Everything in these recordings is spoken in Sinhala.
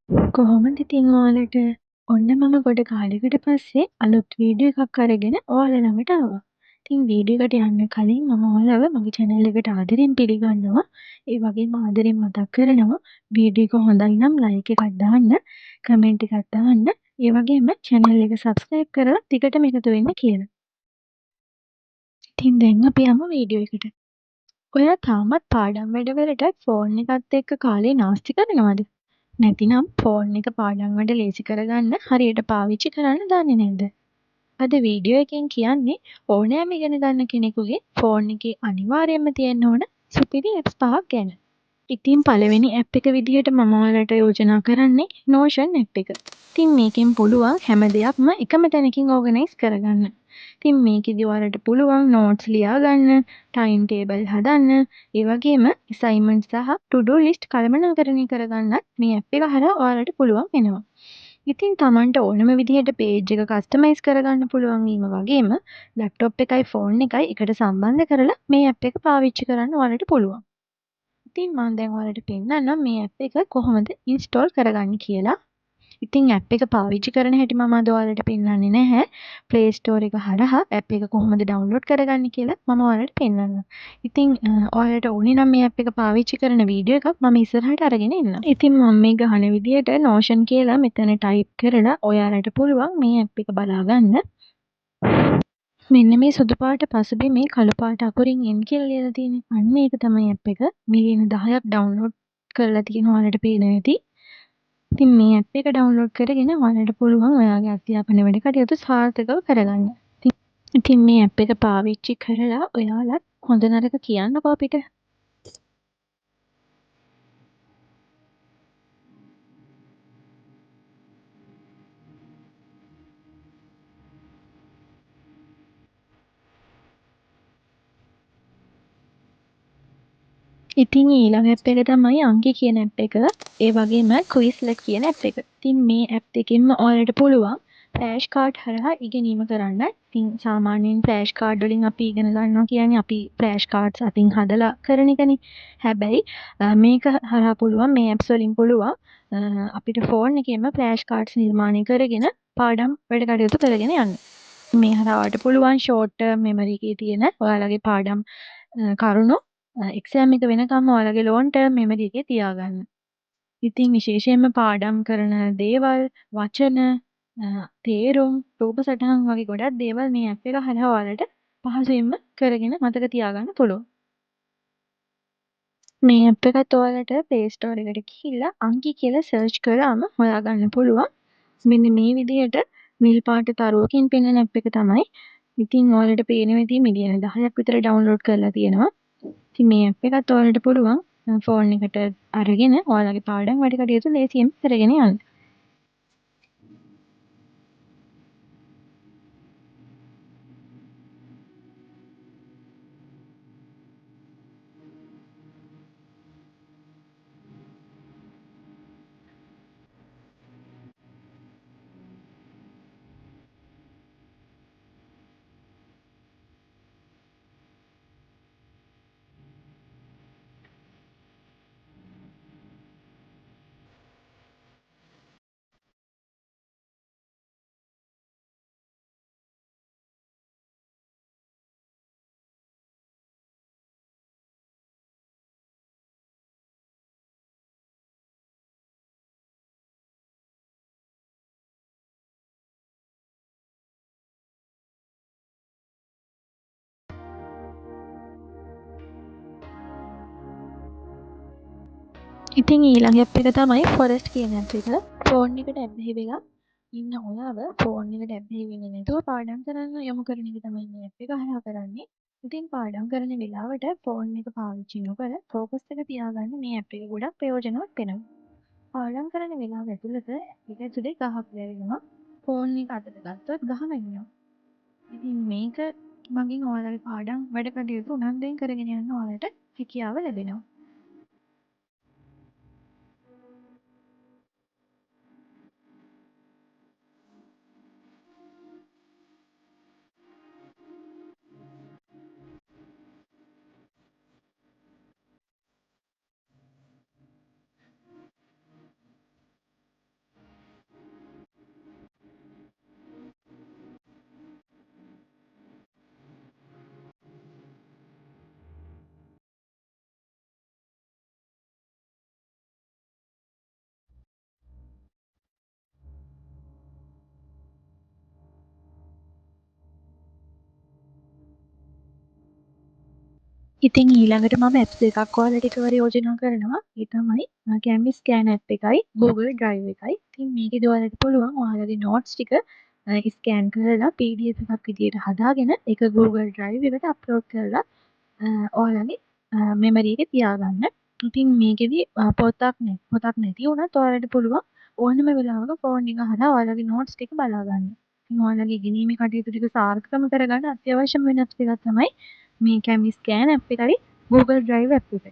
කොහොමද ඉතින් ඔයාලට ඔන්න මම ගොඩ කාලෙකට පස්සේ අලුත් වීඩියෝ එකක් අරගෙන ඔයාලා ළඟට ආවා. ඉතින් වීඩියෝ එකට යන්න කලින් මම ඔයාලව මගේ channel එකට ආදරෙන් පිළිගන්නවා. ඒ වගේම ආදරෙන් මතක් කරනවා වීඩියෝ එක හොඳයි නම් like එකක් දාන්න, comment එකක් දාන්න, ඒ වගේම channel එක subscribe කරලා දිගටම එකතු වෙන්න කියලා. ඉතින් දැන් අපි යමු වීඩියෝ එකට. ඔයා තාමත් පාඩම් වැඩවලට ෆෝන් එකත් එක්ක කාලේ නාස්ති කරනවද? නැතිනම් ෆෝන් එක පාඩම් වැඩ ලේසි කරගන්න හරියට පාවිච්චි කරන්න දන්නේ නැද්ද? අද වීඩියෝ එකෙන් කියන්නේ ඕනෑම ඉගෙන ගන්න කෙනෙකුගේ ෆෝන් එකේ අනිවාර්යයෙන්ම තියෙන්න ඕන සුපිරි ඇප්ස් 5ක් ගැන. ඉතින් පළවෙනි ඇප් එක විදිහට මම ඔයාලට යෝජනා කරන්නේ Notion ඇප් එක. ඉතින් මේකෙන් පුළුවන් හැම දෙයක්ම එකම තැනකින් ඕගනයිස් කරගන්න. ඉතින් මේකෙදි ඔයාලට පුළුවන් නෝට්ස් ලියා ගන්න, ටයිම් ටේබල් හදන්න, ඒ වගේම අසයින්මන්ට් සහ ටු ඩු ලිස්ට් කළමනාකරණය කරගන්නත් මේ ඇප් එක හරහා ඔයාලට පුළුවන් වෙනවා. ඉතින් Tamanට ඕනම විදිහට page එක කස්ටමයිස් කරගන්න පුළුවන් වීම වගේම laptop එකයි ෆෝන් එකයි එකට සම්බන්ධ කරලා මේ ඇප් එක පාවිච්චි කරන්න ඔයාලට පුළුවන්. ඉතින් මම දැන් ඔයාලට පෙන්නන්නම් මේ ඇප් එක කොහොමද ඉන්ස්ටෝල් කරගන්නේ කියලා. ඉතින් ඇප් එක පාවිච්චි කරන හැටි මම අද ඔයාලට පෙන්නන්නේ නැහැ. Play Store එක හරහා ඇප් එක කොහොමද ඩවුන්ලෝඩ් කරගන්නේ කියලා මම ඔයාලට පෙන්නන්නම්. ඉතින් ඔයාලට ඕනේ නම් මේ ඇප් එක පාවිච්චි කරන වීඩියෝ එකක් මම ඉස්සරහට අරගෙන එන්නම්. ඉතින් මම මේ ගහන විදියට Notion කියලා මෙතන ටයිප් කරලා ඔයාලට පුළුවන් මේ ඇප් එක බලා ගන්න. මෙන්න මේ සුදු පාට පසුබිමේ කළු පාට අකුරින් N කියලා ලියලා තියෙන්නේ. අන්න ඒක තමයි ඇප් එක. මිලියන 10ක් ඩවුන්ලෝඩ් කරලා තියෙනවා ඔයාලට පේන ඇති. ඉතින් මේ ඇප් එක ඩවුන්ලෝඩ් කරගෙන ඔයාලට පුළුවන් ඔයාගේ අධ්‍යාපන වැඩ කටයුතු සාර්ථකව කරගන්න. ඉතින් මේ ඇප් එක පාවිච්චි කරලා ඔයාලත් හොඳ නරක කියන්නකෝ අපිට. ඉතින් ඊළඟ ඇප් එක තමයි අංකි කියන ඇප් එක. ඒ වගේම Quizlet කියන ඇප් එක. ඉතින් මේ ඇප් දෙකෙන්ම ඔයාලට පුළුවන් ෆ්ලෑෂ් කාඩ් හරහා ඉගෙනීම කරන්න. ඉතින් සාමාන්‍යයෙන් ෆ්ලෑෂ් කාඩ් වලින් අපි ඉගෙන ගන්නවා කියන්නේ අපි ෆ්ලෑෂ් කාඩ්ස් අතින් හදලා කරන එකනේ. හැබැයි මේක හරහා පුළුවන් මේ ඇප්ස් වලින් පුළුවන් අපිට ෆෝන් එකේම ෆ්ලෑෂ් කාඩ්ස් නිර්මාණය කරගෙන පාඩම් වැඩ කටයුතු කරගෙන යන්න. මේ හරහා ඔයාලට පුළුවන් ෂෝට් ටර්ම් මෙමරි එකේ තියෙන ඔයාලගේ පාඩම් කරුණු එක්සෑම් එක වෙනකම්ම ඔයාලගේ ලෝන් ටර්ම් මෙමරි එකේ තියාගන්න. ඉතින් විශේෂයෙන්ම පාඩම් කරන දේවල්, වචන, තේරුම්, රූප සටහන් වගේ ගොඩක් දේවල් මේ ඇප් එක හරහා ඔයාලට පහසුවෙන්ම කරගෙන මතක තියාගන්න පුළුවන්. මේ ඇප් එකත් ඔයාලට Play Store එකට ගිහිල්ලා අංකි කියලා සර්ච් කරාම හොයාගන්න පුළුවන්. මෙන්න මේ විදිහට නිල් පාට තරුවකින් පෙනෙන ඇප් එක තමයි. ඉතින් ඔයාලට පේන විදිහ මිලියන 10ක් විතර ඩවුන්ලෝඩ් කරලා තියෙනවා. ඉතින් මේ ඇප් එකත් ඔයාලට පුළුවන් ෆෝන් එකට අරගෙන ඔයාලගේ පාඩම් වැඩ කටයුතු ලේසියෙන් කරගෙන යන්න. ඉතින් ඊළඟ ඇප් එක තමයි Forest කියන ඇප් එක. ෆෝන් එකට ඇබ්බැහි වෙලා ඉන්න ඔයාව ෆෝන් එකට ඇබ්බැහි වෙන්නේ නැතුව පාඩම් කරන්න යොමු කරන එක තමයි මේ ඇප් එක හරහා කරන්නේ. ඉතින් පාඩම් කරන වෙලාවට ෆෝන් එක පාවිච්චි නොකර ෆෝකස් එක තියාගන්න මේ ඇප් එක ගොඩක් ප්‍රයෝජනවත් වෙනවා. පාඩම් කරන වෙලාව ඇතුළත ඒක ඇතුලේ ගහක් වැවෙනවා. ෆෝන් එක අතට ගත්තොත් ගහ වැවෙනවා. ඉතින් මේක මගින් ඔයාලගේ පාඩම් වැඩ කටයුතු උනන්දුවෙන් කරගෙන යන්න ඔයාලට හැකියාව ලැබෙනවා. ඉතින් ඊළඟට මම ඇප්ස් දෙකක් ඔයාලට එකවර යෝජනා කරනවා. ඒ තමයි Canvas Scan app එකයි Google Drive එකයි. ඉතින් මේකෙදි ඔයාලට පුළුවන් ඔයාලගේ නෝට්ස් ටික ස්කෑන් කරලා PDF එකක් විදියට හදාගෙන ඒක Google Drive එකට අප්ලෝඩ් කරලා ඔයාලගේ මෙමරි එකේ තියාගන්න. ඉතින් මේකෙදි පොතක් නැති වුණත් ඔයාලට පුළුවන් ඕනම වෙලාවක ෆෝන් එක හරහා ඔයාලගේ නෝට්ස් ටික බලා ගන්න. ඉතින් ඔයාලගේ ඉගෙනීමේ කටයුතු ටික සාර්ථකව කරගන්න අත්‍යවශ්‍යම වෙනස් ටිකක් තමයි මේ Canvas Scan app එකයි Google Drive app එකයි.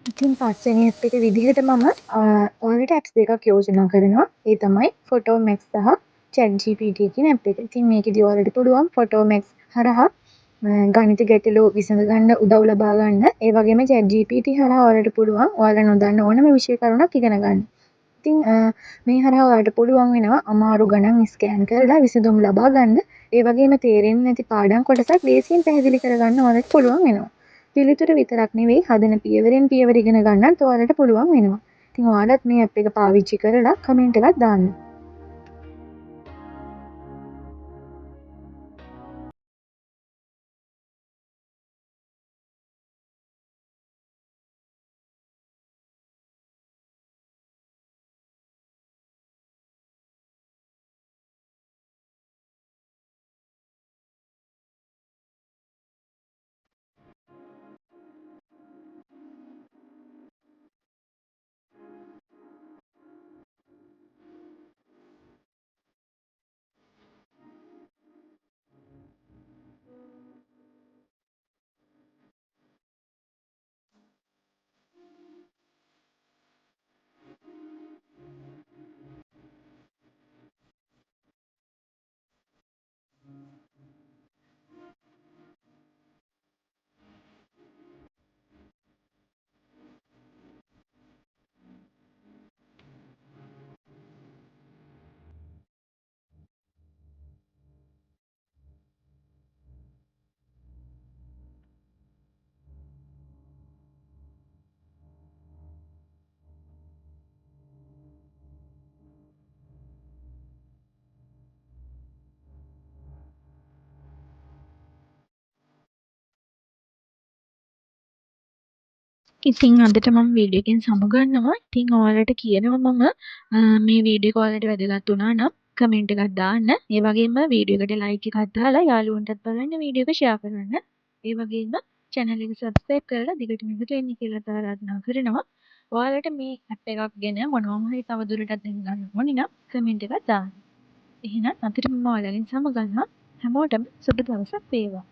ඉතින් පස්වෙනි ඇප් එක විදිහට මම ඔයාලට ඇප්ස් දෙකක් යෝජනා කරනවා. ඒ තමයි Photomax සහ ChatGPT කියන ඇප් එක. ඉතින් මේකෙදි ඔයාලට පුළුවන් Photomax හරහා ගණිත ගැටලු විසඳගන්න උදව් ලබා ගන්න. ඒ වගේම ChatGPT හරහා ඔයාලට පුළුවන් ඔයාලා නොදන්න ඕනම විෂය කරුණක් ඉගෙන ගන්න. ඉතින් මේ හරහා ඔයාලට පුළුවන් වෙනවා අමාරු ගණන් ස්කෑන් කරලා විසඳුම් ලබා ගන්න. ඒ වගේම තේරෙන්නේ නැති පාඩම් කොටසක් ලේසියෙන් පැහැදිලි කරගන්න ඔයාලට පුළුවන් වෙනවා. පිළිතුර විතරක් නෙවෙයි හදන පියවරෙන් පියවර ඉගෙන ගන්නත් ඔයාලට පුළුවන් වෙනවා. ඉතින් ඔයාලත් මේ ඇප් එක පාවිච්චි කරලා කමෙන්ට් එකක් දාන්න. ඉතින් අදට මම වීඩියෝ එකෙන් සමුගන්නවා. ඉතින් ඔයාලට කියනවා මම මේ වීඩියෝ එක ඔයාලට වැදගත් වුණා නම් කමෙන්ට් එකක් දාන්න. ඒ වගේම වීඩියෝ එකට ලයික් එකක් දාලා යාළුවන්ටත් බලන්න වීඩියෝ එක ෂෙයා කරන්න. ඒ වගේම channel එක subscribe කරලා දිගටම එකතු වෙන්න කියලා ආරාධනා කරනවා. ඔයාලට මේ ඇප් එකක් ගැන මොනවා හරි තවදුරටත් දැනගන්න ඕනේ නම් කමෙන්ට් එකක් දාන්න. එහෙනම් අදට මම ඔයාලගෙන් සමුගන්නවා. හැමෝටම සුබ දවසක් වේවා.